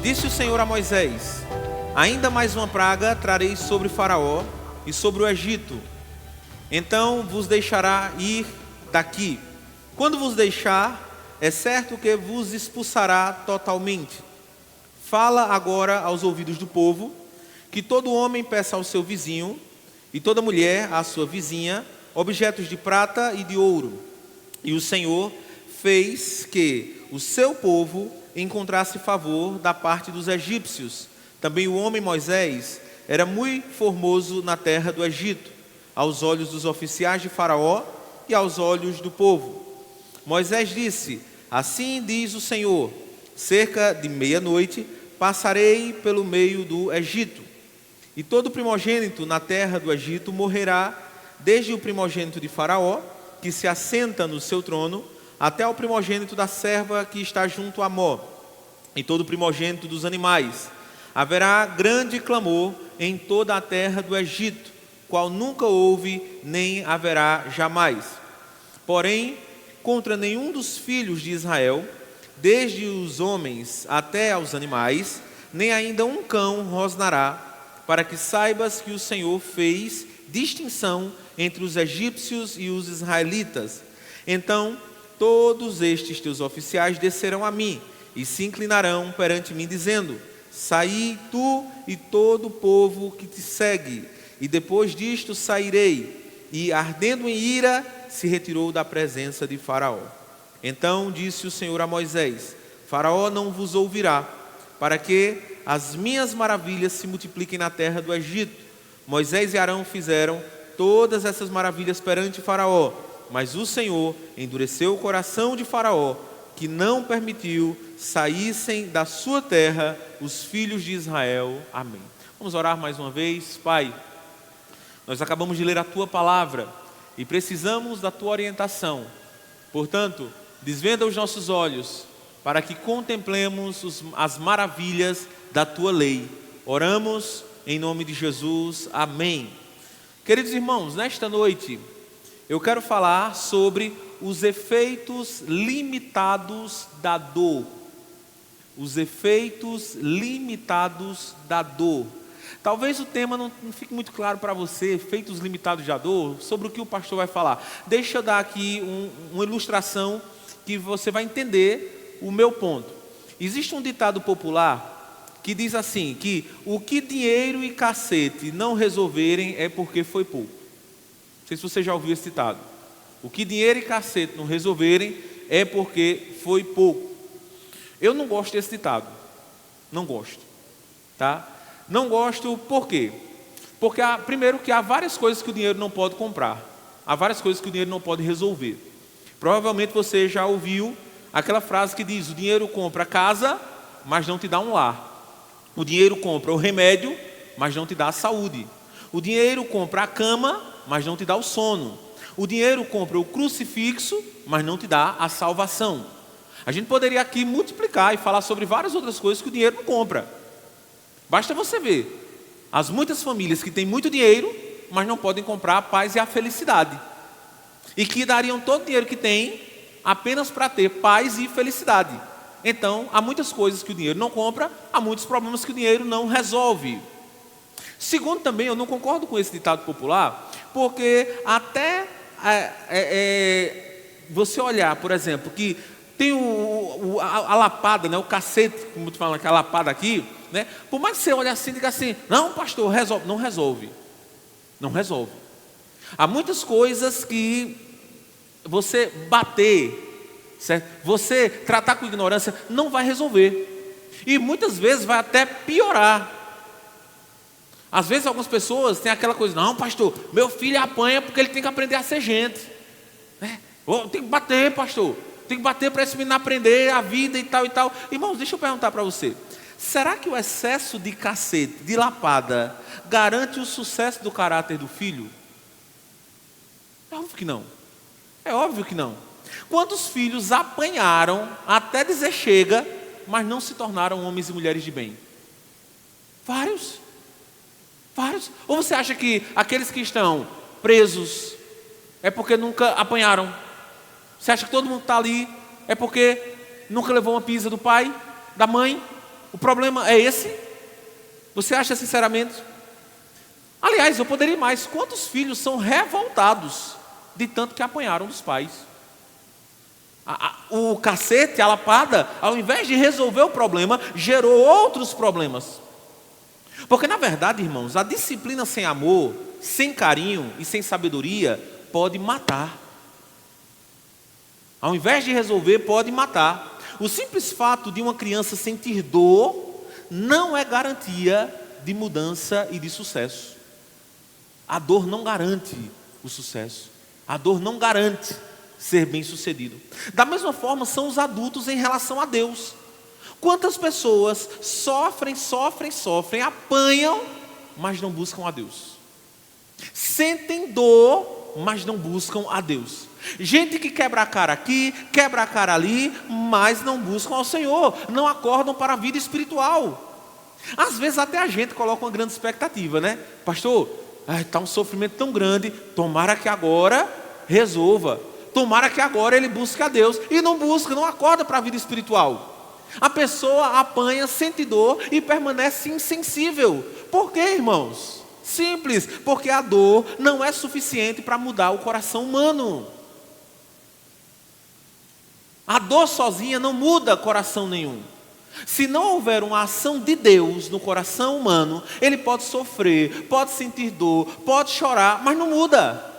Disse o Senhor a Moisés: ainda mais uma praga trarei sobre Faraó e sobre o Egito. Então vos deixará ir daqui. Quando vos deixar, é certo que vos expulsará totalmente. Fala agora aos ouvidos do povo, que todo homem peça ao seu vizinho, e toda mulher à sua vizinha, objetos de prata e de ouro. E o Senhor fez que o seu povo encontrasse favor da parte dos egípcios. Também o homem Moisés era muito formoso na terra do Egito, aos olhos dos oficiais de Faraó e aos olhos do povo. Moisés disse: assim diz o Senhor, cerca de meia-noite passarei pelo meio do Egito, e todo primogênito na terra do Egito morrerá, desde o primogênito de Faraó, que se assenta no seu trono, até o primogênito da serva que está junto a Mó, e todo primogênito dos animais. Haverá grande clamor em toda a terra do Egito, qual nunca houve, nem haverá jamais. Porém, contra nenhum dos filhos de Israel, desde os homens até aos animais, nem ainda um cão rosnará, para que saibas que o Senhor fez distinção entre os egípcios e os israelitas. Então todos estes teus oficiais descerão a mim e se inclinarão perante mim, dizendo: saí tu e todo o povo que te segue. E depois disto sairei. E ardendo em ira, se retirou da presença de Faraó. Então disse o Senhor a Moisés: Faraó não vos ouvirá, para que as minhas maravilhas se multipliquem na terra do Egito. Moisés e Arão fizeram todas essas maravilhas perante Faraó, mas o Senhor endureceu o coração de Faraó, que não permitiu saíssem da sua terra os filhos de Israel. Amém. Vamos orar mais uma vez. Pai, nós acabamos de ler a Tua palavra e precisamos da Tua orientação. Portanto, desvenda os nossos olhos para que contemplemos as maravilhas da Tua lei. Oramos em nome de Jesus. Amém. Queridos irmãos, nesta noite eu quero falar sobre os efeitos limitados da dor. Os efeitos limitados da dor. Talvez o tema não fique muito claro para você, efeitos limitados da dor, sobre o que o pastor vai falar. Deixa eu dar aqui uma ilustração que você vai entender o meu ponto. Existe um ditado popular que diz assim, que o que dinheiro e cacete não resolverem é porque foi pouco. Não sei se você já ouviu esse ditado. O que dinheiro e cacete não resolverem é porque foi pouco. Eu não gosto desse ditado. Não gosto. Tá? Não gosto por quê? Porque primeiro que há várias coisas que o dinheiro não pode comprar. Há várias coisas que o dinheiro não pode resolver. Provavelmente você já ouviu aquela frase que diz: o dinheiro compra a casa, mas não te dá um lar. O dinheiro compra o remédio, mas não te dá a saúde. O dinheiro compra a cama, mas não te dá o sono. O dinheiro compra o crucifixo, mas não te dá a salvação. A gente poderia aqui multiplicar e falar sobre várias outras coisas que o dinheiro não compra. Basta você ver as muitas famílias que têm muito dinheiro, mas não podem comprar a paz e a felicidade. E que dariam todo o dinheiro que têm apenas para ter paz e felicidade. Então, há muitas coisas que o dinheiro não compra, há muitos problemas que o dinheiro não resolve. Segundo, também, eu não concordo com esse ditado popular, porque até você olhar, por exemplo, que tem a lapada, né, o cacete, como tu fala, aquela lapada aqui, né, por mais que você olhe assim e diga assim: não, pastor, resolve. Não resolve. Não resolve. Há muitas coisas que você bater, certo? Você tratar com ignorância não vai resolver. E muitas vezes vai até piorar. Às vezes algumas pessoas têm aquela coisa: não, pastor, meu filho apanha porque ele tem que aprender a ser gente. Tem que bater, pastor. Tem que bater para esse menino aprender a vida e tal e tal. Irmãos, deixa eu perguntar para você. Será que o excesso de cacete, de lapada, garante o sucesso do caráter do filho? É óbvio que não. É óbvio que não. Quantos filhos apanharam até dizer chega, mas não se tornaram homens e mulheres de bem? Vários. Vários. Ou você acha que aqueles que estão presos é porque nunca apanharam? Você acha que todo mundo está ali é porque nunca levou uma pisa do pai, da mãe? O problema é esse? Você acha sinceramente? Aliás, eu poderia ir mais. Quantos filhos são revoltados de tanto que apanharam dos pais? O cacete, a lapada, ao invés de resolver o problema, gerou outros problemas. Porque na verdade, irmãos, a disciplina sem amor, sem carinho e sem sabedoria pode matar. Ao invés de resolver, pode matar. O simples fato de uma criança sentir dor não é garantia de mudança e de sucesso. A dor não garante o sucesso. A dor não garante ser bem-sucedido. Da mesma forma são os adultos em relação a Deus. Quantas pessoas sofrem, apanham, mas não buscam a Deus. Sentem dor, mas não buscam a Deus. Gente que quebra a cara aqui, quebra a cara ali, mas não buscam ao Senhor, não acordam para a vida espiritual. Às vezes até a gente coloca uma grande expectativa, né? Pastor, está um sofrimento tão grande, tomara que agora resolva. Tomara que agora ele busque a Deus. E não busca, não acorda para a vida espiritual. A pessoa apanha, sente dor e permanece insensível. Por quê, irmãos? Simples, porque a dor não é suficiente para mudar o coração humano. A dor sozinha não muda coração nenhum. Se não houver uma ação de Deus no coração humano, ele pode sofrer, pode sentir dor, pode chorar, mas não muda.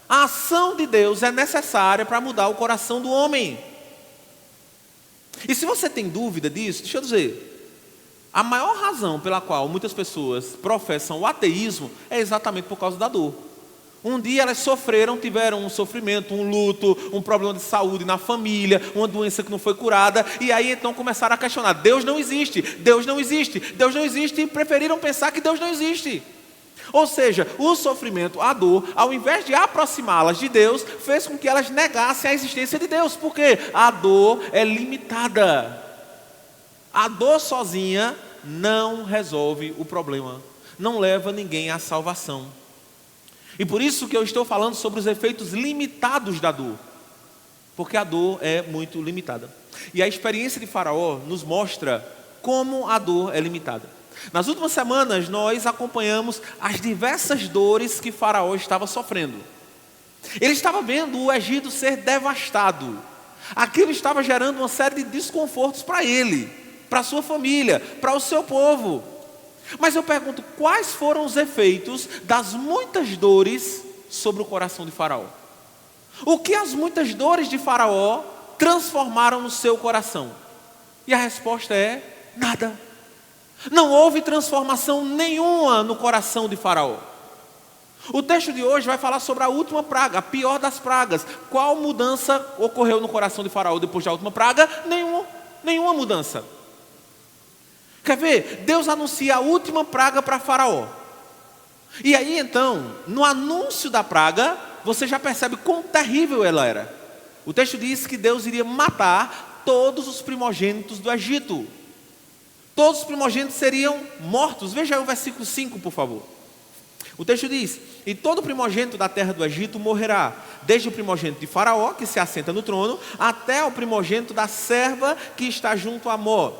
A ação de Deus é necessária para mudar o coração do homem. E se você tem dúvida disso, deixa eu dizer, a maior razão pela qual muitas pessoas professam o ateísmo é exatamente por causa da dor. Um dia elas sofreram, tiveram um sofrimento, um luto, um problema de saúde na família, uma doença que não foi curada, e aí então começaram a questionar, Deus não existe, Deus não existe, Deus não existe, e preferiram pensar que Deus não existe. Ou seja, o sofrimento, a dor, ao invés de aproximá-las de Deus, fez com que elas negassem a existência de Deus. Por quê? A dor é limitada. A dor sozinha não resolve o problema, não leva ninguém à salvação. E por isso que eu estou falando sobre os efeitos limitados da dor, porque a dor é muito limitada. E a experiência de Faraó nos mostra como a dor é limitada. Nas últimas semanas nós acompanhamos as diversas dores que Faraó estava sofrendo. Ele estava vendo o Egito ser devastado. Aquilo estava gerando uma série de desconfortos para ele, para a sua família, para o seu povo. Mas eu pergunto, quais foram os efeitos das muitas dores sobre o coração de Faraó? O que as muitas dores de Faraó transformaram no seu coração? E a resposta é nada. Não houve transformação nenhuma no coração de Faraó. O texto de hoje vai falar sobre a última praga, a pior das pragas. Qual mudança ocorreu no coração de Faraó depois da última praga? Nenhuma mudança. Quer ver? Deus anuncia a última praga para Faraó. E aí então, no anúncio da praga, você já percebe quão terrível ela era. O texto diz que Deus iria matar todos os primogênitos do Egito. Todos os primogênitos seriam mortos. Veja aí o versículo 5, por favor. O texto diz, e todo primogênito da terra do Egito morrerá, desde o primogênito de Faraó, que se assenta no trono, até o primogênito da serva que está junto a Mó,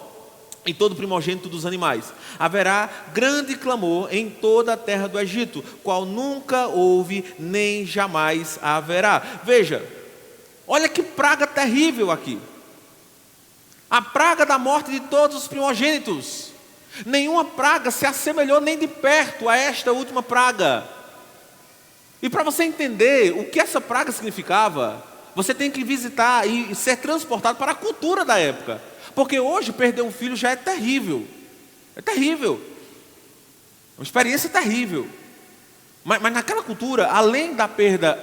e todo primogênito dos animais. Haverá grande clamor em toda a terra do Egito, qual nunca houve, nem jamais haverá. Veja, olha que praga terrível aqui. A praga da morte de todos os primogênitos. Nenhuma praga se assemelhou nem de perto a esta última praga. E para você entender o que essa praga significava, você tem que visitar e ser transportado para a cultura da época. Porque hoje perder um filho já é terrível. É terrível. É uma experiência terrível. Mas naquela cultura, além da perda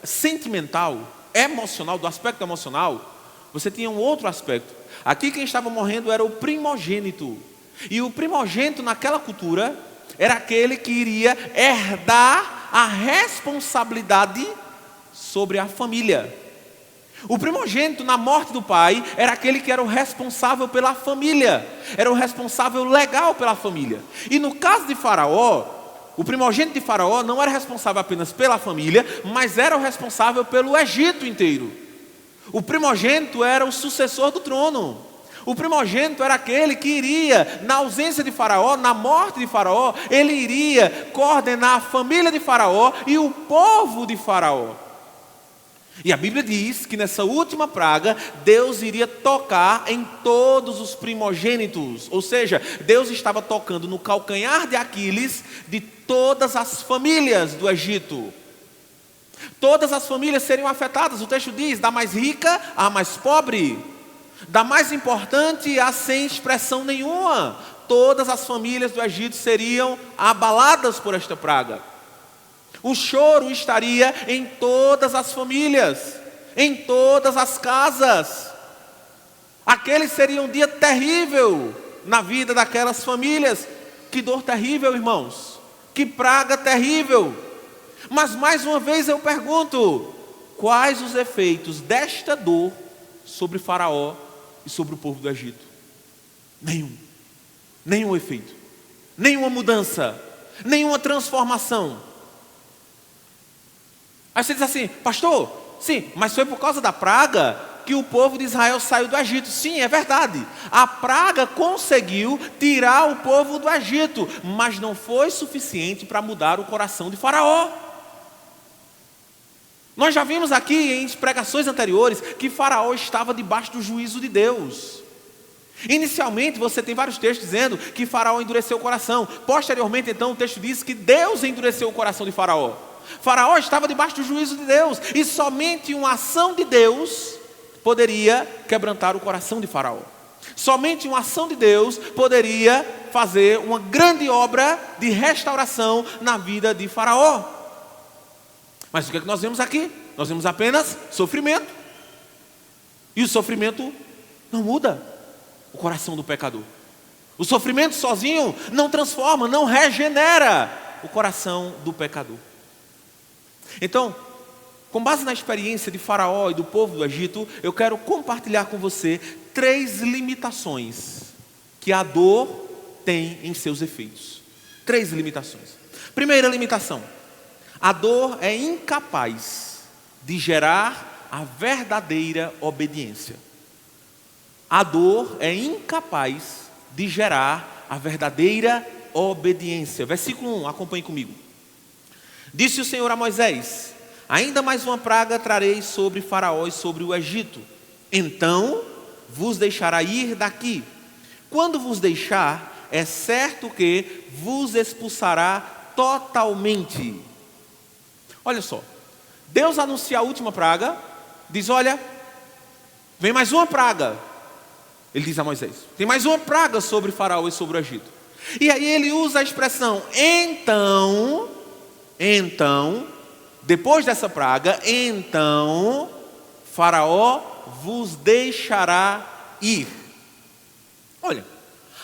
sentimental, emocional, do aspecto emocional, você tinha um outro aspecto. Aqui quem estava morrendo era o primogênito. E o primogênito naquela cultura era aquele que iria herdar a responsabilidade sobre a família. O primogênito na morte do pai era aquele que era o responsável pela família. Era o responsável legal pela família. E no caso de Faraó, o primogênito de Faraó não era responsável apenas pela família, mas era o responsável pelo Egito inteiro. O primogênito era o sucessor do trono. O primogênito era aquele que iria, na ausência de Faraó, na morte de Faraó, ele iria coordenar a família de Faraó e o povo de Faraó. E a Bíblia diz que nessa última praga, Deus iria tocar em todos os primogênitos. Ou seja, Deus estava tocando no calcanhar de Aquiles de todas as famílias do Egito. Todas as famílias seriam afetadas. O texto diz, da mais rica à mais pobre, da mais importante à sem expressão nenhuma. Todas as famílias do Egito seriam abaladas por esta praga. O choro estaria em todas as famílias, em todas as casas. Aquele seria um dia terrível na vida daquelas famílias. Que dor terrível, irmãos. Que praga terrível. Mas mais uma vez eu pergunto, quais os efeitos desta dor sobre Faraó e sobre o povo do Egito? Nenhum efeito, nenhuma mudança, nenhuma transformação. Aí você diz assim, pastor, sim, mas foi por causa da praga que o povo de Israel saiu do Egito. Sim, é verdade, a praga conseguiu tirar o povo do Egito, mas não foi suficiente para mudar o coração de Faraó. Nós já vimos aqui em pregações anteriores que Faraó estava debaixo do juízo de Deus. Inicialmente você tem vários textos dizendo que Faraó endureceu o coração. Posteriormente então o texto diz que Deus endureceu o coração de Faraó. Faraó estava debaixo do juízo de Deus. E somente uma ação de Deus poderia quebrantar o coração de Faraó. Somente uma ação de Deus poderia fazer uma grande obra de restauração na vida de Faraó. Mas o que é que nós vemos aqui? Nós vemos apenas sofrimento. E o sofrimento não muda o coração do pecador. O sofrimento sozinho não transforma, não regenera o coração do pecador. Então, com base na experiência de Faraó e do povo do Egito, eu quero compartilhar com você 3 limitações que a dor tem em seus efeitos. 3 limitações. Primeira limitação: a dor é incapaz de gerar a verdadeira obediência. A dor é incapaz de gerar a verdadeira obediência. Versículo 1, acompanhe comigo. Disse o Senhor a Moisés: ainda mais uma praga trarei sobre Faraó e sobre o Egito. Então vos deixará ir daqui. Quando vos deixar, é certo que vos expulsará totalmente. Olha só, Deus anuncia a última praga, diz, olha, vem mais uma praga. Ele diz a Moisés, tem mais uma praga sobre Faraó e sobre o Egito. E aí ele usa a expressão, então, depois dessa praga, então, Faraó vos deixará ir. Olha,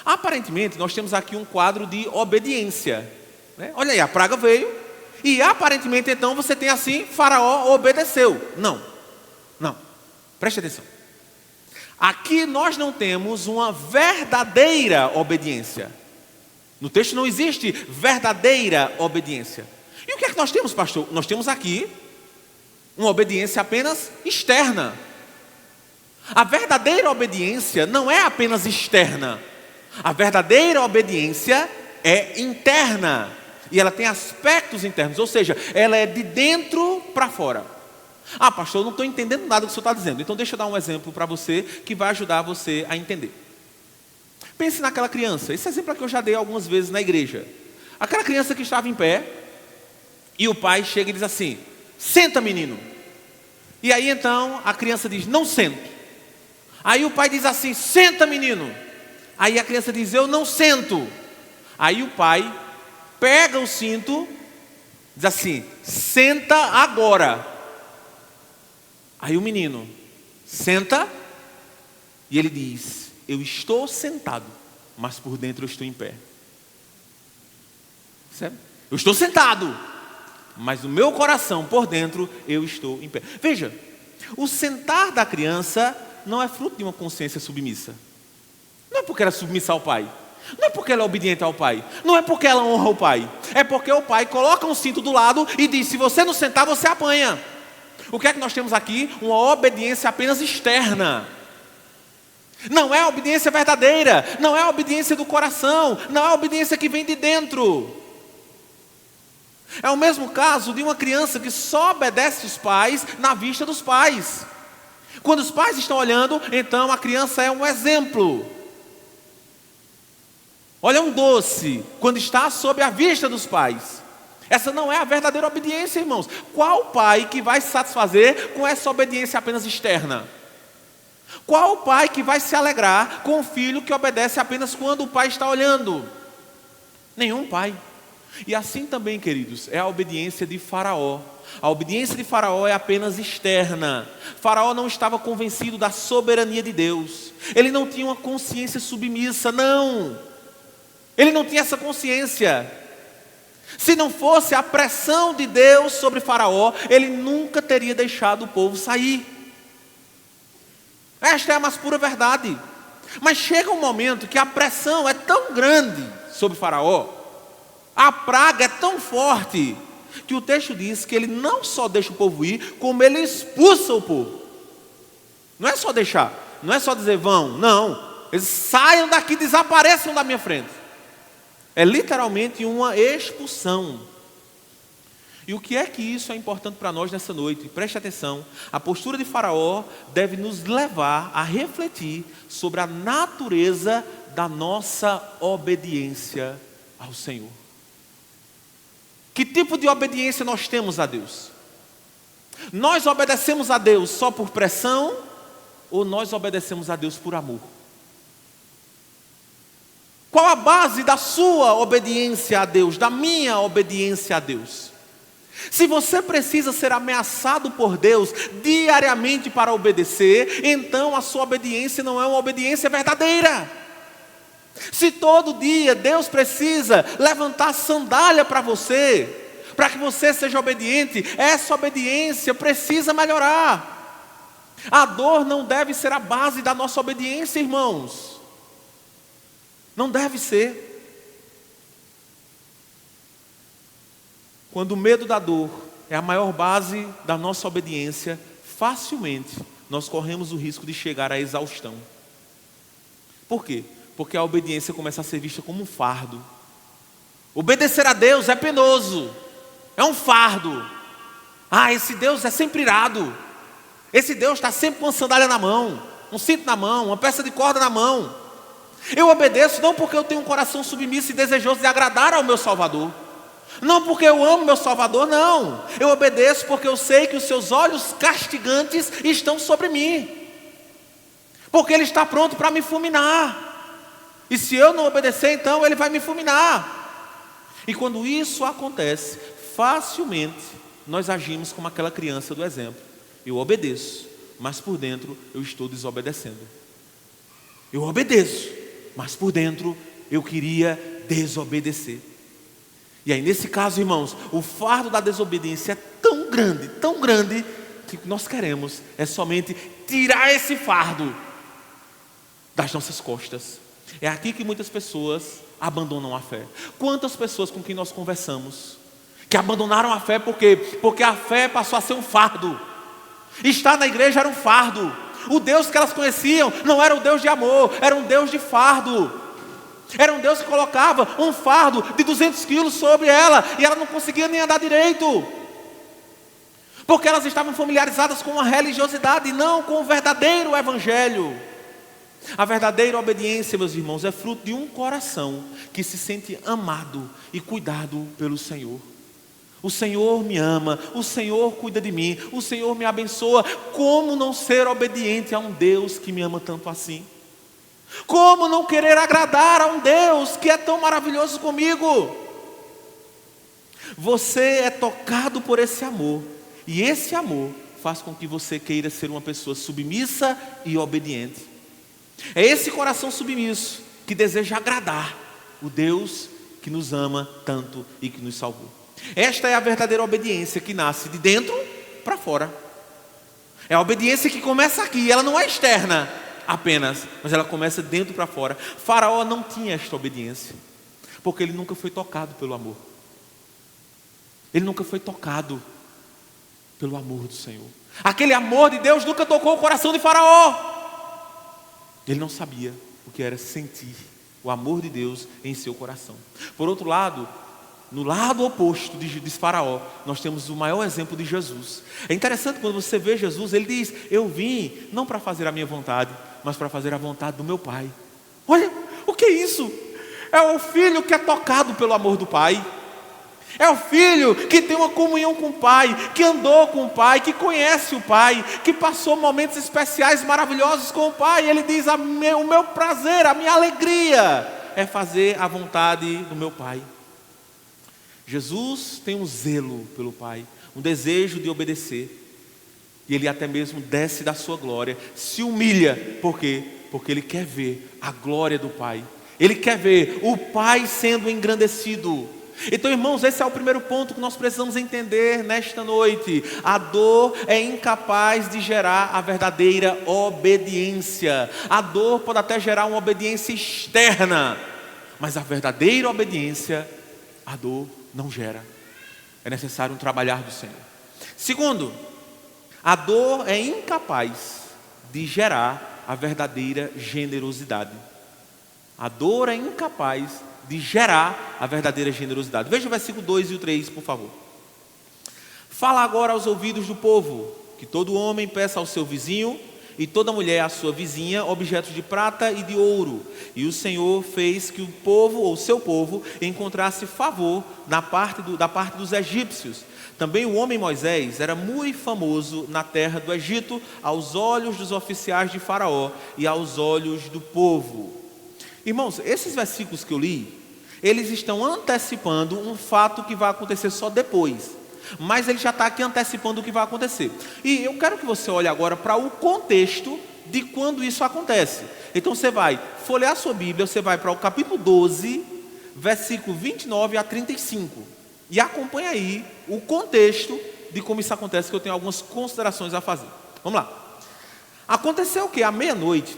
aparentemente nós temos aqui um quadro de obediência, né? Olha aí, a praga veio. E aparentemente então você tem assim, Faraó obedeceu. Não, preste atenção. Aqui nós não temos uma verdadeira obediência. No texto não existe verdadeira obediência. E o que é que nós temos, pastor? Nós temos aqui uma obediência apenas externa. A verdadeira obediência não é apenas externa. A verdadeira obediência é interna. E ela tem aspectos internos, ou seja, ela é de dentro para fora. Ah, pastor, eu não estou entendendo nada do que o senhor está dizendo. Então deixa eu dar um exemplo para você que vai ajudar você a entender. Pense naquela criança. Esse exemplo aqui eu já dei algumas vezes na igreja. Aquela criança que estava em pé e o pai chega e diz assim, senta menino. E aí então a criança diz, não sento. Aí o pai diz assim, senta menino. Aí a criança diz, eu não sento. Aí o pai pega o cinto, diz assim, senta agora. Aí o menino senta e ele diz, eu estou sentado, mas por dentro eu estou em pé. Certo? Eu estou sentado, mas no meu coração, por dentro, eu estou em pé. Veja, o sentar da criança não é fruto de uma consciência submissa. Não é porque ela é submissa ao pai. Não é porque ela é obediente ao pai. Não é porque ela honra o pai. É porque o pai coloca um cinto do lado e diz, se você não sentar, você apanha. O que é que nós temos aqui? Uma obediência apenas externa. Não é a obediência verdadeira, não é a obediência do coração, não é a obediência que vem de dentro. É o mesmo caso de uma criança que só obedece os pais na vista dos pais. Quando os pais estão olhando, então a criança é um exemplo. Olha, um doce, quando está sob a vista dos pais. Essa não é a verdadeira obediência, irmãos. Qual pai que vai se satisfazer com essa obediência apenas externa? Qual pai que vai se alegrar com o filho que obedece apenas quando o pai está olhando? Nenhum pai. E assim também, queridos, é a obediência de Faraó. A obediência de Faraó é apenas externa. Faraó não estava convencido da soberania de Deus. Ele não tinha uma consciência submissa, não. Ele não tinha essa consciência. Se não fosse a pressão de Deus sobre Faraó, ele nunca teria deixado o povo sair. Esta é a mais pura verdade. Mas chega um momento que a pressão é tão grande sobre Faraó, a praga é tão forte, que o texto diz que ele não só deixa o povo ir, como ele expulsa o povo. Não é só deixar, não é só dizer vão, não. Eles saiam daqui, desapareçam da minha frente. É literalmente uma expulsão. E o que é que isso é importante para nós nessa noite? Preste atenção, a postura de Faraó deve nos levar a refletir sobre a natureza da nossa obediência ao Senhor. Que tipo de obediência nós temos a Deus? Nós obedecemos a Deus só por pressão ou nós obedecemos a Deus por amor? Qual a base da sua obediência a Deus, da minha obediência a Deus? Se você precisa ser ameaçado por Deus diariamente para obedecer, então a sua obediência não é uma obediência verdadeira. Se todo dia Deus precisa levantar sandália para você, para que você seja obediente, essa obediência precisa melhorar. A dor não deve ser a base da nossa obediência, irmãos. Não deve ser. Quando o medo da dor é a maior base da nossa obediência, facilmente nós corremos o risco de chegar à exaustão. Por quê? Porque a obediência começa a ser vista como um fardo. Obedecer a Deus é penoso, é um fardo. Esse Deus é sempre irado. Esse Deus está sempre com uma sandália na mão, um cinto na mão, uma peça de corda na mão. Eu obedeço não porque eu tenho um coração submisso e desejoso de agradar ao meu Salvador. Não porque eu amo meu Salvador, não. Eu obedeço porque eu sei que os seus olhos castigantes estão sobre mim. Porque Ele está pronto para me fulminar. E se eu não obedecer, então Ele vai me fulminar. E quando isso acontece, facilmente nós agimos como aquela criança do exemplo. Eu obedeço, mas por dentro eu estou desobedecendo. Eu obedeço, mas por dentro eu queria desobedecer. E aí nesse caso, irmãos, o fardo da desobediência é tão grande, que o que nós queremos é somente tirar esse fardo das nossas costas. É aqui que muitas pessoas abandonam a fé. Quantas pessoas com quem nós conversamos que abandonaram a fé por quê? Porque a fé passou a ser um fardo. Estar na igreja era um fardo. O Deus que elas conheciam não era o Deus de amor, era um Deus de fardo. Era um Deus que colocava um fardo de 200 quilos sobre ela e ela não conseguia nem andar direito. Porque elas estavam familiarizadas com a religiosidade e não com o verdadeiro evangelho. A verdadeira obediência, meus irmãos, é fruto de um coração que se sente amado e cuidado pelo Senhor. O Senhor me ama, o Senhor cuida de mim, o Senhor me abençoa. Como não ser obediente a um Deus que me ama tanto assim? Como não querer agradar a um Deus que é tão maravilhoso comigo? Você é tocado por esse amor, e esse amor faz com que você queira ser uma pessoa submissa e obediente. É esse coração submisso que deseja agradar o Deus que nos ama tanto e que nos salvou. Esta é a verdadeira obediência que nasce de dentro para fora. É a obediência que começa aqui, ela não é externa apenas, mas ela começa dentro para fora. Faraó não tinha esta obediência, porque ele nunca foi tocado pelo amor. Ele nunca foi tocado pelo amor do Senhor. Aquele amor de Deus nunca tocou o coração de Faraó. Ele não sabia o que era sentir o amor de Deus em seu coração. Por outro lado, no lado oposto de Faraó, nós temos o maior exemplo de Jesus. É interessante quando você vê Jesus, ele diz: eu vim não para fazer a minha vontade, mas para fazer a vontade do meu Pai. Olha, o que é isso? É o filho que é tocado pelo amor do Pai. É o filho que tem uma comunhão com o Pai, que andou com o Pai, que conhece o Pai, que passou momentos especiais, maravilhosos com o Pai. Ele diz: o meu prazer, a minha alegria é fazer a vontade do meu Pai. Jesus tem um zelo pelo Pai, um desejo de obedecer. E ele até mesmo desce da sua glória, se humilha. Por quê? Porque ele quer ver a glória do Pai. Ele quer ver o Pai sendo engrandecido. Então, irmãos, esse é o primeiro ponto que nós precisamos entender nesta noite. A dor é incapaz de gerar a verdadeira obediência. A dor pode até gerar uma obediência externa, mas a verdadeira obediência, a dor não gera. É necessário um trabalhar do Senhor. Segundo, a dor é incapaz de gerar a verdadeira generosidade. A dor é incapaz de gerar a verdadeira generosidade. Veja o versículo 2 e o 3, por favor. Fala agora aos ouvidos do povo, que todo homem peça ao seu vizinho e toda mulher à sua vizinha objetos de prata e de ouro. E o Senhor fez que o povo, ou seu povo, encontrasse favor da parte dos egípcios. Também o homem Moisés era muito famoso na terra do Egito, aos olhos dos oficiais de Faraó e aos olhos do povo. Irmãos, esses versículos que eu li, eles estão antecipando um fato que vai acontecer só depois. Mas ele já está aqui antecipando o que vai acontecer. E eu quero que você olhe agora para o contexto de quando isso acontece. Então você vai folhear a sua Bíblia, você vai para o capítulo 12, versículo 29 a 35. E acompanha aí o contexto de como isso acontece, que eu tenho algumas considerações a fazer. Vamos lá. Aconteceu que à meia-noite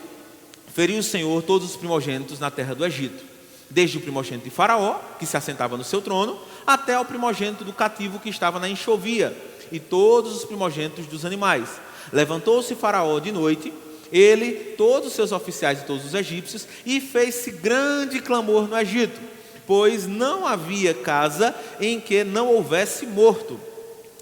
feriu o Senhor todos os primogênitos na terra do Egito, desde o primogênito de Faraó, que se assentava no seu trono, até o primogênito do cativo que estava na enxovia, e todos os primogênitos dos animais. Levantou-se Faraó de noite, ele, todos os seus oficiais e todos os egípcios, e fez-se grande clamor no Egito, pois não havia casa em que não houvesse morto.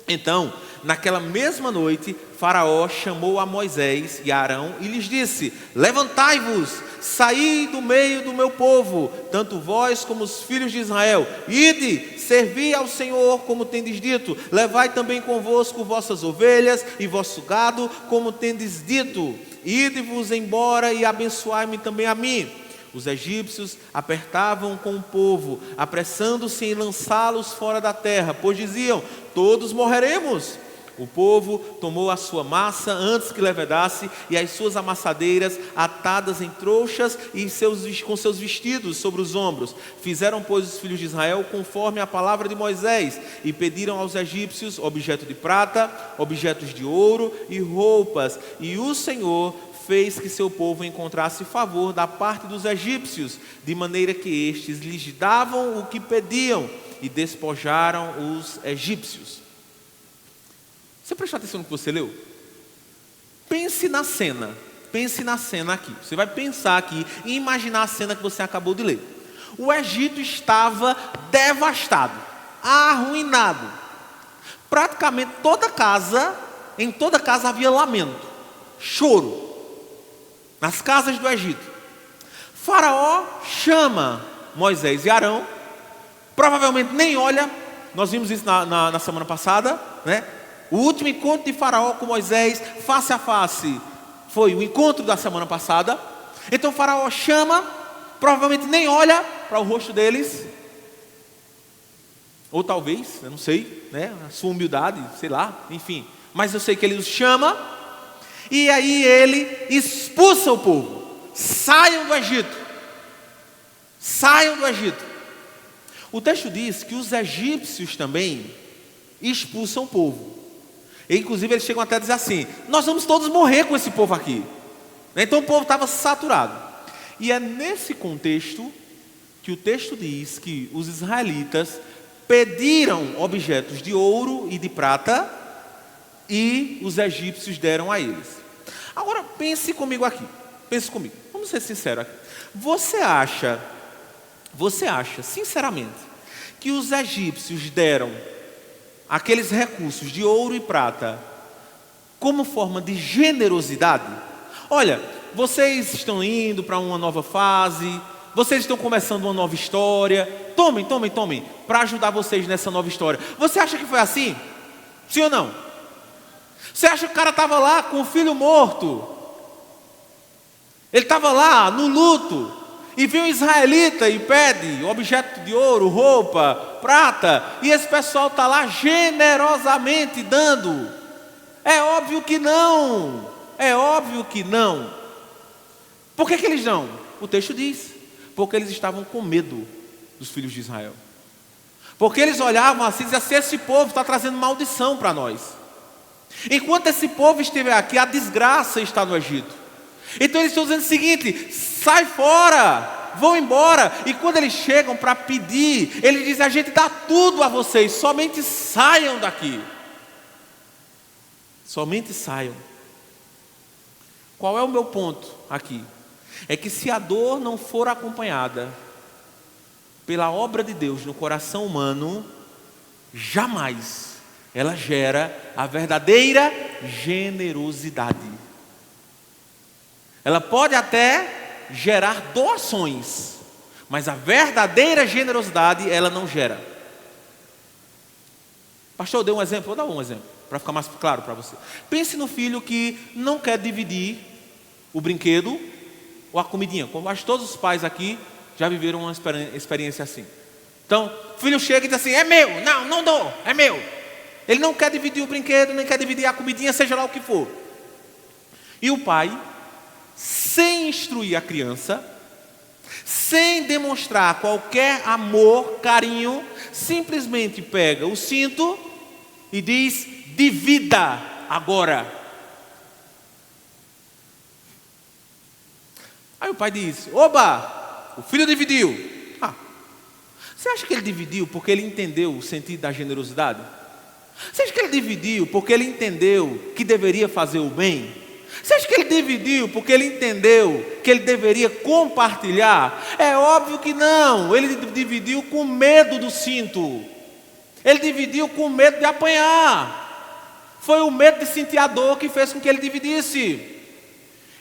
Então, naquela mesma noite, Faraó chamou a Moisés e a Arão e lhes disse: levantai-vos, saí do meio do meu povo, tanto vós como os filhos de Israel. Ide, servi ao Senhor como tendes dito. Levai também convosco vossas ovelhas e vosso gado, como tendes dito. Ide-vos embora e abençoai-me também a mim. Os egípcios apertavam com o povo, apressando-se em lançá-los fora da terra, pois diziam: todos morreremos. O povo tomou a sua massa antes que levedasse, e as suas amassadeiras atadas em trouxas e com seus vestidos sobre os ombros. Fizeram, pois, os filhos de Israel conforme a palavra de Moisés, e pediram aos egípcios objetos de prata, objetos de ouro e roupas. E o Senhor fez que seu povo encontrasse favor da parte dos egípcios, de maneira que estes lhes davam o que pediam, e despojaram os egípcios. Você prestou atenção no que você leu? Pense na cena aqui. Você vai pensar aqui e imaginar a cena que você acabou de ler. O Egito estava devastado, arruinado. Praticamente em toda casa havia lamento, choro, nas casas do Egito. Faraó chama Moisés e Arão, provavelmente nem olha. Nós vimos isso na semana passada, né? O último encontro de Faraó com Moisés, face a face, foi o encontro da semana passada. Então Faraó chama, provavelmente nem olha para o rosto deles. Ou talvez, eu não sei, né? A sua humildade, sei lá, enfim. Mas eu sei que ele os chama, e aí ele expulsa o povo. Saiam do Egito. Saiam do Egito. O texto diz que os egípcios também expulsam o povo. E, inclusive eles chegam até a dizer assim: nós vamos todos morrer com esse povo aqui. Então o povo estava saturado. E é nesse contexto que o texto diz que os israelitas pediram objetos de ouro e de prata, e os egípcios deram a eles. Agora pense comigo aqui. Pense comigo. Vamos ser sinceros aqui. Você acha, sinceramente, que os egípcios deram aqueles recursos de ouro e prata como forma de generosidade? Olha, vocês estão indo para uma nova fase, vocês estão começando uma nova história, tomem, para ajudar vocês nessa nova história. Você acha que foi assim? Sim ou não? Você acha que o cara estava lá com o filho morto? Ele estava lá no luto e vem um israelita e pede objeto de ouro, roupa, prata, e esse pessoal está lá generosamente dando. É óbvio que não. Por que eles não? O texto diz: porque eles estavam com medo dos filhos de Israel. Porque eles olhavam assim e diziam assim: esse povo está trazendo maldição para nós. Enquanto esse povo estiver aqui, a desgraça está no Egito. Então eles estão dizendo o seguinte: sai fora, vão embora. E quando eles chegam para pedir, eles dizem: a gente dá tudo a vocês, somente saiam daqui. Somente saiam. Qual é o meu ponto aqui? É que se a dor não for acompanhada pela obra de Deus no coração humano, jamais ela gera a verdadeira generosidade. Ela pode até gerar doações, mas a verdadeira generosidade ela não gera. Pastor, eu dei um exemplo, vou dar um exemplo para ficar mais claro para você. Pense no filho que não quer dividir o brinquedo ou a comidinha. Como acho que todos os pais aqui já viveram uma experiência assim. Então, o filho chega e diz assim: é meu, não dou, é meu. Ele não quer dividir o brinquedo, nem quer dividir a comidinha, seja lá o que for. E o pai, sem instruir a criança, sem demonstrar qualquer amor, carinho, simplesmente pega o cinto e diz: divida agora. Aí o pai diz: oba, o filho dividiu. Você acha que ele dividiu porque ele entendeu o sentido da generosidade? Você acha que ele dividiu porque ele entendeu que deveria fazer o bem? Você acha que ele dividiu porque ele entendeu que ele deveria compartilhar? É óbvio que não. Ele dividiu com medo do cinto. Ele dividiu com medo de apanhar. Foi o medo de sentir a dor que fez com que ele dividisse.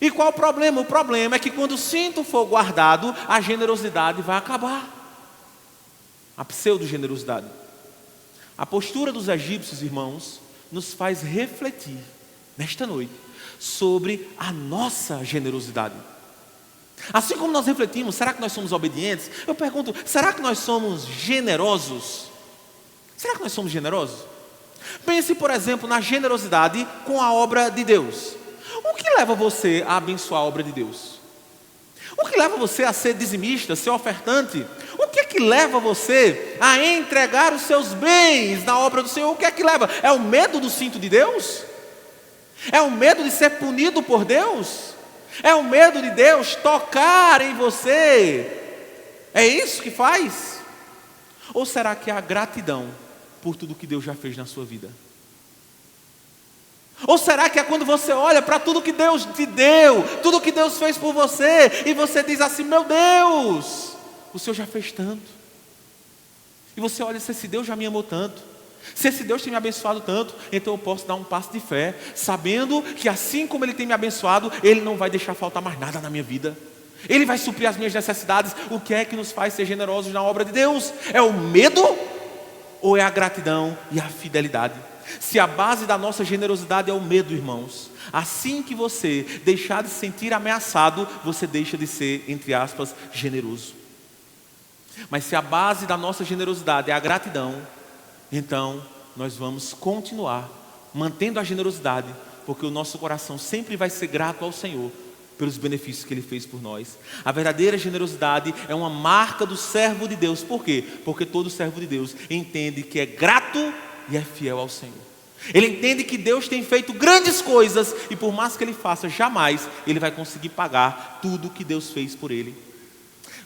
E qual o problema? O problema é que quando o cinto for guardado, a generosidade vai acabar. A pseudo-generosidade. A postura dos egípcios, irmãos, nos faz refletir nesta noite sobre a nossa generosidade. Assim como nós refletimos, será que nós somos obedientes? Eu pergunto, será que nós somos generosos? Será que nós somos generosos? Pense, por exemplo, na generosidade com a obra de Deus. O que leva você a abençoar a obra de Deus? O que leva você a ser dizimista, ser ofertante? O que é que leva você a entregar os seus bens na obra do Senhor? O que é que leva? É o medo do cinto de Deus? É o medo de ser punido por Deus? É o medo de Deus tocar em você? É isso que faz? Ou será que é a gratidão por tudo que Deus já fez na sua vida? Ou será que é quando você olha para tudo que Deus te deu, tudo que Deus fez por você, e você diz assim: meu Deus, o Senhor já fez tanto. E você olha e diz: esse Deus já me amou tanto, se esse Deus tem me abençoado tanto, então eu posso dar um passo de fé, sabendo que assim como Ele tem me abençoado, Ele não vai deixar faltar mais nada na minha vida. Ele vai suprir as minhas necessidades. O que é que nos faz ser generosos na obra de Deus? É o medo ou é a gratidão e a fidelidade? Se a base da nossa generosidade é o medo, irmãos, assim que você deixar de se sentir ameaçado, você deixa de ser, entre aspas, generoso. Mas se a base da nossa generosidade é a gratidão, então nós vamos continuar mantendo a generosidade, porque o nosso coração sempre vai ser grato ao Senhor pelos benefícios que Ele fez por nós. A verdadeira generosidade é uma marca do servo de Deus. Por quê? Porque todo servo de Deus entende que é grato e é fiel ao Senhor. Ele entende que Deus tem feito grandes coisas e por mais que ele faça, jamais ele vai conseguir pagar tudo que Deus fez por ele.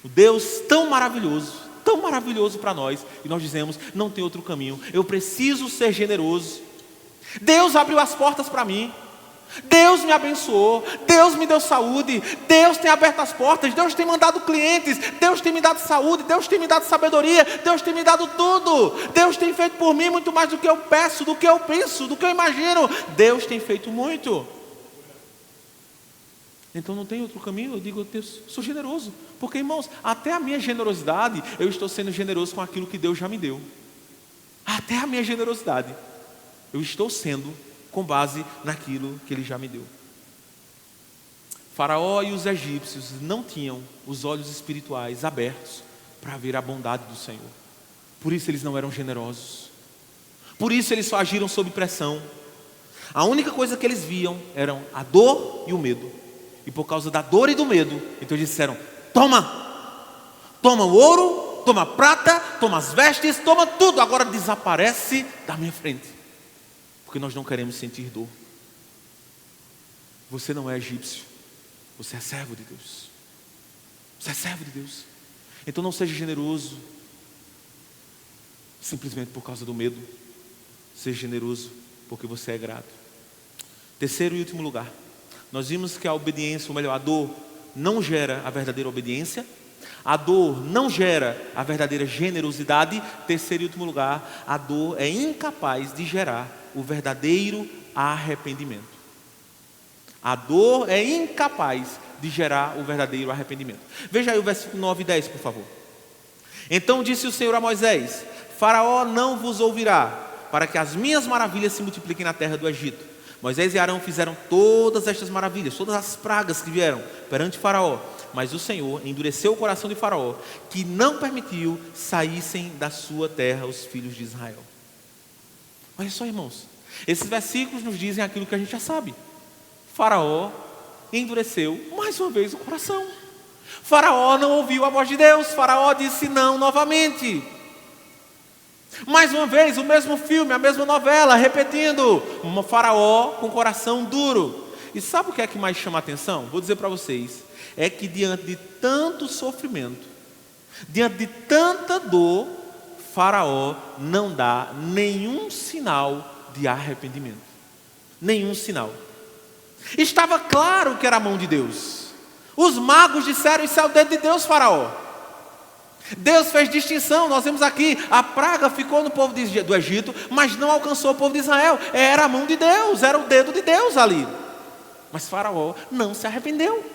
O Deus tão maravilhoso para nós, e nós dizemos: não tem outro caminho, eu preciso ser generoso. Deus abriu as portas para mim, Deus me abençoou, Deus me deu saúde, Deus tem aberto as portas, Deus tem mandado clientes, Deus tem me dado saúde, Deus tem me dado sabedoria, Deus tem me dado tudo. Deus tem feito por mim muito mais do que eu peço, do que eu penso, do que eu imagino. Deus tem feito muito. Então não tem outro caminho. Eu digo, Deus, sou generoso. Porque, irmãos, até a minha generosidade, eu estou sendo generoso com aquilo que Deus já me deu. Até a minha generosidade, eu estou sendo com base naquilo que Ele já me deu. Faraó e os egípcios não tinham os olhos espirituais abertos para ver a bondade do Senhor. Por isso eles não eram generosos. Por isso eles só agiram sob pressão. A única coisa que eles viam eram a dor e o medo. E por causa da dor e do medo, então eles disseram: toma o ouro, toma a prata, toma as vestes, toma tudo, agora desaparece da minha frente. Porque nós não queremos sentir dor. Você não é egípcio, você é servo de Deus. Você é servo de Deus. Então não seja generoso simplesmente por causa do medo. Seja generoso porque você é grato. Terceiro e último lugar, nós vimos que a obediência, ou melhor, a dor não gera a verdadeira obediência. A dor não gera a verdadeira generosidade. Terceiro e último lugar, a dor é incapaz de gerar o verdadeiro arrependimento. A dor é incapaz de gerar o verdadeiro arrependimento. Veja aí o versículo 9 e 10, por favor. Então disse o Senhor a Moisés: Faraó não vos ouvirá, para que as minhas maravilhas se multipliquem na terra do Egito. Moisés e Arão fizeram todas estas maravilhas, todas as pragas que vieram perante Faraó. Mas o Senhor endureceu o coração de Faraó, que não permitiu saíssem da sua terra os filhos de Israel. Olha só, irmãos, esses versículos nos dizem aquilo que a gente já sabe. Faraó endureceu mais uma vez o coração. Faraó não ouviu a voz de Deus. Faraó disse não novamente. Mais uma vez, o mesmo filme, a mesma novela, repetindo. Um Faraó com coração duro. E sabe o que é que mais chama a atenção? Vou dizer para vocês. É que diante de tanto sofrimento, diante de tanta dor, Faraó não dá nenhum sinal de arrependimento. Nenhum sinal. Estava claro que era a mão de Deus. Os magos disseram: isso é o dedo de Deus, Faraó. Deus fez distinção. Nós vemos aqui, a praga ficou no povo do Egito, mas não alcançou o povo de Israel. Era a mão de Deus, era o dedo de Deus ali. Mas Faraó não se arrependeu.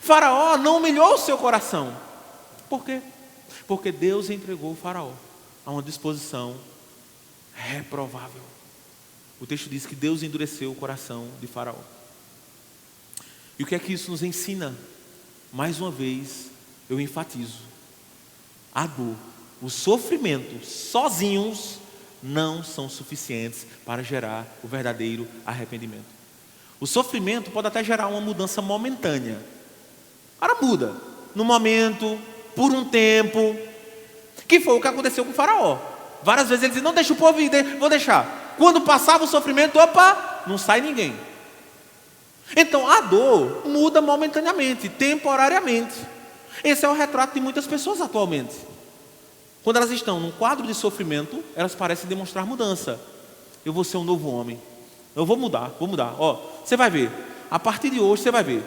Faraó não humilhou o seu coração. Por quê? Porque Deus entregou o Faraó a uma disposição reprovável. O texto diz que Deus endureceu o coração de Faraó. E o que é que isso nos ensina? Mais uma vez, eu enfatizo: a dor, o sofrimento, sozinhos, não são suficientes para gerar o verdadeiro arrependimento. O sofrimento pode até gerar uma mudança momentânea. O cara muda, no momento, por um tempo, que foi o que aconteceu com o Faraó. Várias vezes ele dizia: não deixa o povo ir, vou deixar. Quando passava o sofrimento, opa, não sai ninguém. Então a dor muda momentaneamente, temporariamente. Esse é o retrato de muitas pessoas atualmente. Quando elas estão num quadro de sofrimento, elas parecem demonstrar mudança. Eu vou ser um novo homem, eu vou mudar. Ó, você vai ver, a partir de hoje você vai ver,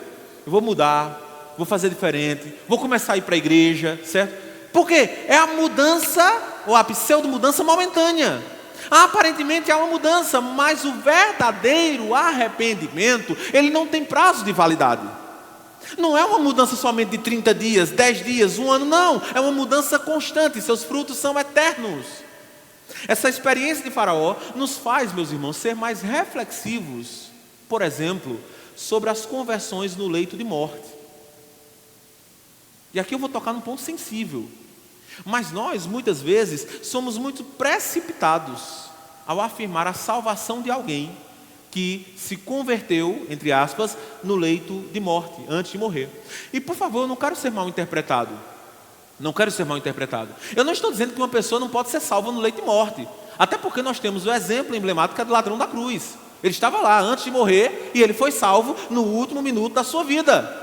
eu vou mudar, vou fazer diferente, vou começar a ir para a igreja, certo? Porque é a mudança, ou a pseudo-mudança momentânea. Aparentemente há uma mudança, mas o verdadeiro arrependimento, ele não tem prazo de validade. Não é uma mudança somente de 30 dias, 10 dias, um ano, não. É uma mudança constante, seus frutos são eternos. Essa experiência de Faraó nos faz, meus irmãos, ser mais reflexivos, por exemplo, sobre as conversões no leito de morte. E aqui eu vou tocar num ponto sensível. Mas nós, muitas vezes, somos muito precipitados ao afirmar a salvação de alguém que se converteu, entre aspas, no leito de morte, antes de morrer. E por favor, eu não quero ser mal interpretado. Não quero ser mal interpretado. Eu não estou dizendo que uma pessoa não pode ser salva no leito de morte. Até porque nós temos o exemplo emblemático do ladrão da cruz. Ele estava lá antes de morrer e ele foi salvo no último minuto da sua vida.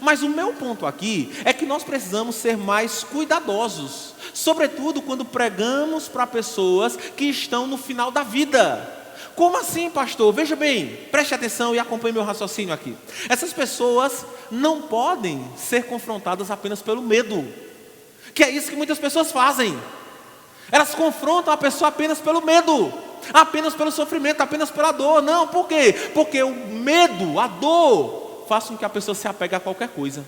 Mas o meu ponto aqui é que nós precisamos ser mais cuidadosos, sobretudo quando pregamos para pessoas que estão no final da vida. Como assim, pastor? Veja bem, preste atenção e acompanhe meu raciocínio aqui. Essas pessoas não podem ser confrontadas apenas pelo medo, que é isso que muitas pessoas fazem. Elas confrontam a pessoa apenas pelo medo, apenas pelo sofrimento, apenas pela dor. Não, por quê? Porque o medo, a dor, faz com que a pessoa se apegue a qualquer coisa.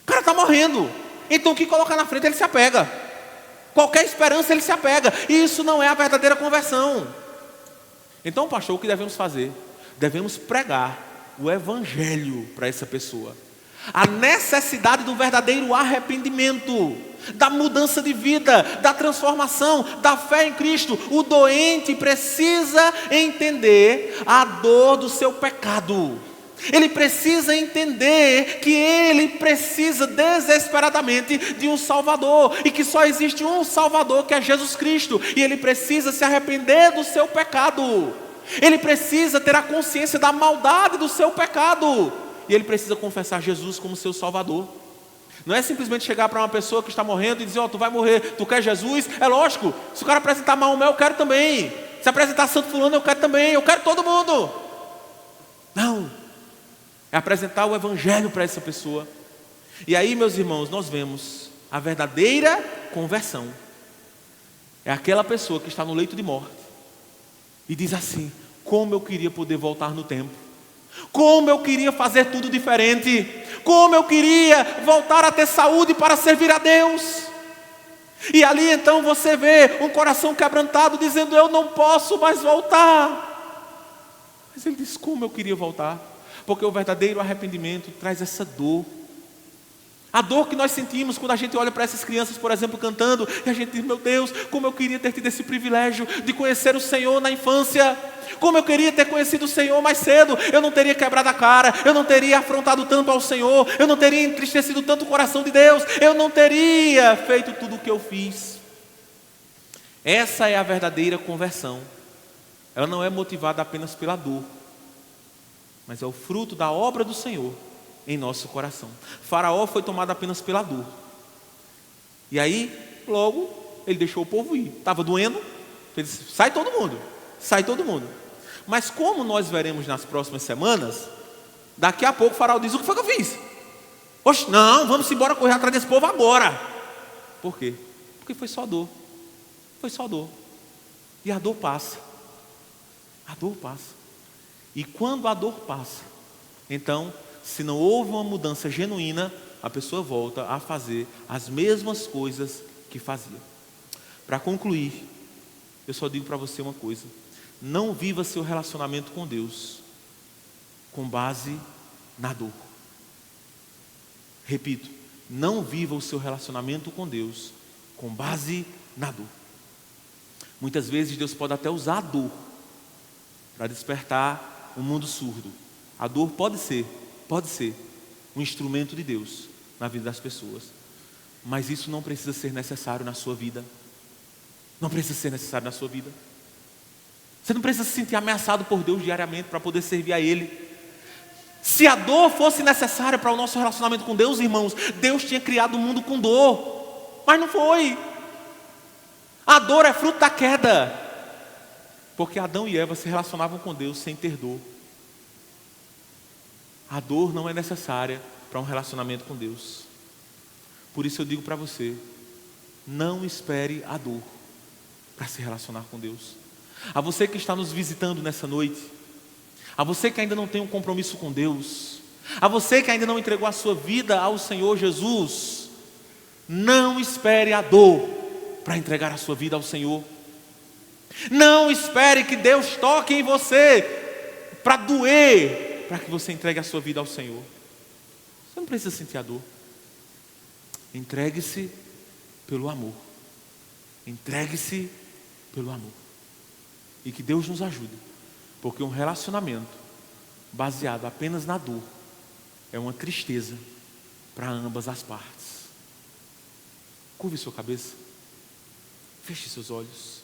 O cara está morrendo, então o que coloca na frente ele se apega. Qualquer esperança ele se apega. E isso não é a verdadeira conversão. Então, pastor, o que devemos fazer? Devemos pregar o evangelho para essa pessoa. A necessidade do verdadeiro arrependimento, da mudança de vida, da transformação, da fé em Cristo. O doente precisa entender a dor do seu pecado. Ele precisa entender que ele precisa desesperadamente de um Salvador, e que só existe um Salvador, que é Jesus Cristo, e ele precisa se arrepender do seu pecado. Ele precisa ter a consciência da maldade do seu pecado, e ele precisa confessar Jesus como seu Salvador. Não é simplesmente chegar para uma pessoa que está morrendo e dizer: tu vai morrer, tu quer Jesus? É lógico, se o cara apresentar Maomé, eu quero também. Se apresentar Santo Fulano, eu quero também. Eu quero todo mundo. Não. É apresentar o evangelho para essa pessoa. E aí, meus irmãos, nós vemos a verdadeira conversão. É aquela pessoa que está no leito de morte e diz assim: como eu queria poder voltar no tempo, como eu queria fazer tudo diferente, como eu queria voltar a ter saúde para servir a Deus. E ali então você vê um coração quebrantado dizendo: eu não posso mais voltar. Mas ele diz: como eu queria voltar. Porque o verdadeiro arrependimento traz essa dor. A dor que nós sentimos quando a gente olha para essas crianças, por exemplo, cantando, e a gente diz: meu Deus, como eu queria ter tido esse privilégio de conhecer o Senhor na infância. Como eu queria ter conhecido o Senhor mais cedo. Eu não teria quebrado a cara, eu não teria afrontado tanto ao Senhor, eu não teria entristecido tanto o coração de Deus, eu não teria feito tudo o que eu fiz. Essa é a verdadeira conversão. Ela não é motivada apenas pela dor, mas é o fruto da obra do Senhor em nosso coração. Faraó foi tomado apenas pela dor. E aí, logo, ele deixou o povo ir. Estava doendo, ele disse: sai todo mundo, sai todo mundo. Mas como nós veremos nas próximas semanas, daqui a pouco o faraó diz: o que foi que eu fiz? Oxe, não, vamos embora correr atrás desse povo agora. Por quê? Porque foi só dor. Foi só dor. E a dor passa. A dor passa. E quando a dor passa, então, se não houve uma mudança genuína, a pessoa volta a fazer as mesmas coisas que fazia. Para concluir, eu só digo para você uma coisa: não viva seu relacionamento com Deus com base na dor. Repito, não viva o seu relacionamento com Deus com base na dor. Muitas vezes Deus pode até usar a dor para despertar um mundo surdo. A dor pode ser um instrumento de Deus na vida das pessoas, mas isso não precisa ser necessário na sua vida. Não precisa ser necessário na sua vida. Você não precisa se sentir ameaçado por Deus diariamente para poder servir a Ele. Se a dor fosse necessária para o nosso relacionamento com Deus, irmãos, Deus tinha criado o mundo com dor, mas não foi. A dor é fruto da queda, porque Adão e Eva se relacionavam com Deus sem ter dor. A dor não é necessária para um relacionamento com Deus. Por isso eu digo para você: não espere a dor para se relacionar com Deus. A você que está nos visitando nessa noite, a você que ainda não tem um compromisso com Deus, a você que ainda não entregou a sua vida ao Senhor Jesus, não espere a dor para entregar a sua vida ao Senhor. Não espere que Deus toque em você para doer, para que você entregue a sua vida ao Senhor. Você não precisa sentir a dor. Entregue-se pelo amor. Entregue-se pelo amor. E que Deus nos ajude, porque um relacionamento baseado apenas na dor é uma tristeza para ambas as partes. Curve sua cabeça, feche seus olhos.